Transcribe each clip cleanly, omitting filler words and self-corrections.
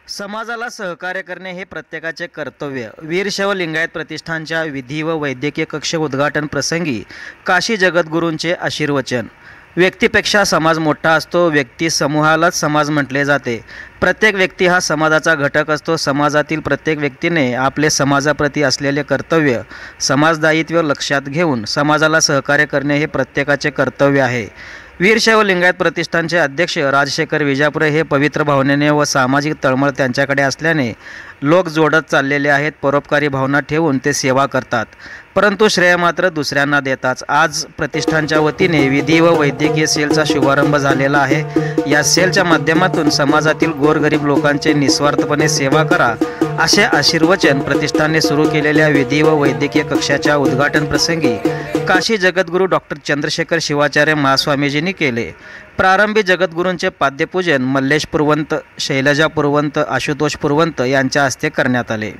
समाजाला सहकार्य करणे हे प्रत्येकाचे कर्तव्य। वीरशैव लिंगायत प्रतिष्ठानच्या विधी व वैद्यकीय कक्ष उद्घाटन प्रसंगी काशी जगद्गुरूंचे आशीर्वचन। व्यक्तीपेक्षा समाज मोठा असतो, व्यक्ती समूहालाच समाज म्हटले जाते। प्रत्येक व्यक्ती हा समाजाचा घटक असतो। समाजातील प्रत्येक व्यक्तीने आपले समाजाप्रती असलेले कर्तव्य, समाजदायित्व लक्षात घेऊन समाजाला सहकार्य करणे हे प्रत्येकाचे कर्तव्य आहे। वीरशैव लिंगायत प्रतिष्ठानचे अध्यक्ष राजशेखर विजापुरे हे पवित्र भावनेने व सामाजिक तळमळ त्यांच्याकडे असल्याने लोक जोडत चाललेले आहेत। परोपकारी भावना ठेवून ते सेवा करतात, परंतु श्रेय मात्र दुसऱ्यांना देतात। आज प्रतिष्ठानच्या वतीने विधी व वैद्यकीय सेलचा शुभारंभ झालेला आहे। या सेलच्या माध्यमातून समाजातील गोरगरीब लोकांचे निस्वार्थपणे सेवा करा, असे आशीर्वचन प्रतिष्ठानने सुरू केलेल्या विधी व वैद्यकीय कक्षाच्या उद्घाटन प्रसंगी काशी जगद्गुरू डॉक्टर चंद्रशेखर शिवाचार्य महास्वामीजींनी केले। प्रारंभी जगद्गुरूंचे पाद्यपूजन मल्लेश पुरवंत, शैलजा पुरवंत, आशुतोष पुरवंत यांच्या हस्ते करण्यात आले।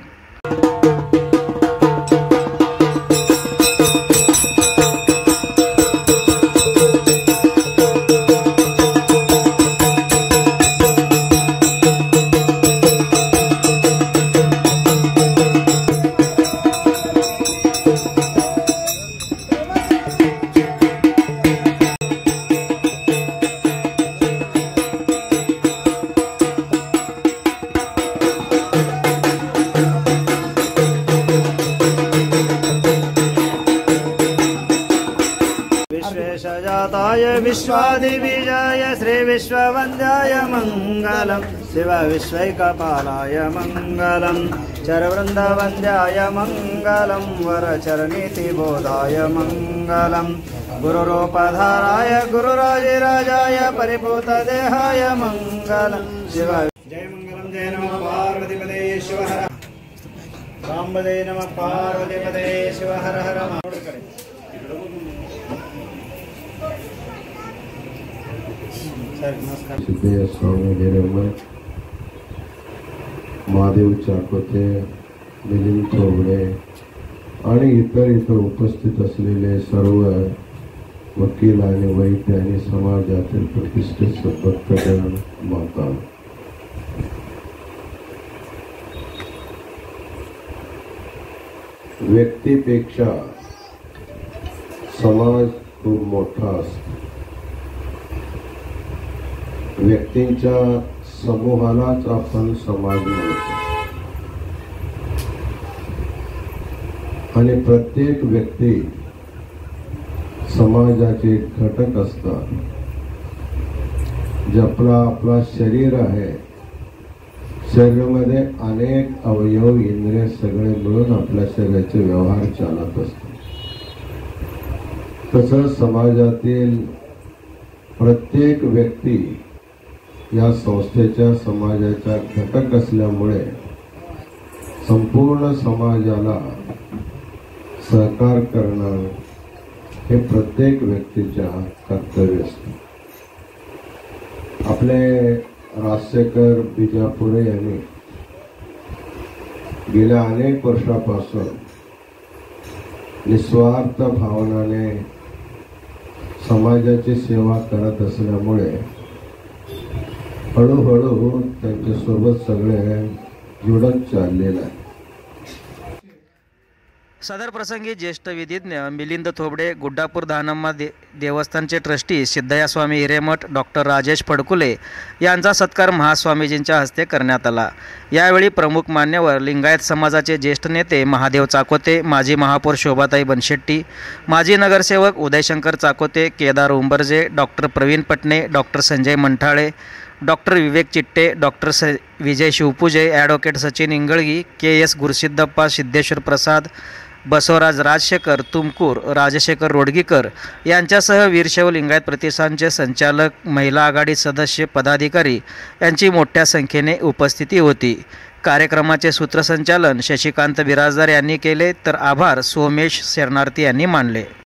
विश्वेशजाताय विश्वादिबीजाय श्री विश्ववन्द्याय मंगलम, शिव विश्वैकपालाय मंगलम, चरवृंदवन्द्याय मंगलम, वरचरणीतिबोधाय मंगलम, गुरुरूपधाराय गुरुराजिराजाय परिपूतदेहाय मंगलम। शिव जय मंगलम। जय नमः पार्वतीपते शिव हर रामपदे नमः पार्वतीपते शिव हर हर सिद्धेश्वर स्वामी हिरेमठ, महादेव चाकोते, मिलिंद थोबडे आणि इतर उपस्थित असलेले सर्व वकील आणि वैद्य आणि समाजातील प्रतिष्ठित भक्तजन, माता, व्यक्तीपेक्षा समाज खूप मोठा असतो। व्यक्तींच्या समूहालाच आपण समाज म्हणतो आणि प्रत्येक व्यक्ती समाजाचे घटक असतात। जे आपला शरीर आहे, शरीरामध्ये अनेक अवयव इंद्रिय सगळे मिळून आपल्या शरीराचे व्यवहार चालत असतात। तसंच समाजातील प्रत्येक व्यक्ती या संस्थेच्या समाजाचा घटक असल्यामुळे संपूर्ण समाजाला सहकार करणं हे प्रत्येक व्यक्तीच्या कर्तव्य असते। आपले राजशेखर विजापुरे यांनी गेल्या अनेक वर्षापासून निस्वार्थ भावनाने समाजाची सेवा करत असल्यामुळे हळूहळू त्यांच्यासोबत सगळे जुळत चाललेलं आहे। सदर प्रसंगी ज्येष्ठ विधिज्ञ मिलिंद थोबडे, गुड्डापूर धानम्मा देवस्थानचे ट्रस्टी सिद्धया स्वामी हिरेमठ, डॉक्टर राजेश फडकुले यांचा सत्कार महास्वामीजींच्या हस्ते करण्यात आला। यावेळी प्रमुख मान्यवर लिंगायत समाजाचे ज्येष्ठ नेते महादेव चाकोते, माजी महापौर शोभाताई बनशेट्टी, माजी नगरसेवक Udayshankar Chakote, Kedar Umbarje, doctor Pravin Patne, doctor Sanjay Manthale, doctor Vivek Chitte, doctor Vijay Shivpuje, advocate Sachin Ingalgi, K S. Gurusiddhappa, Siddheshwar Prasad, Basavraj Rajshekhar Tumkur, Rajshekhar Rodgikar यांच्यासह वीरशैव लिंगायत प्रतिष्ठानचे संचालक, महिला आघाडी सदस्य, पदाधिकारी यांची मोठ्या संख्येने उपस्थिती होती। कार्यक्रमाचे सूत्रसंचालन शशिकांत बिराजदार यांनी केले, तर आभार सोमेश शरणार्थी यांनी मानले।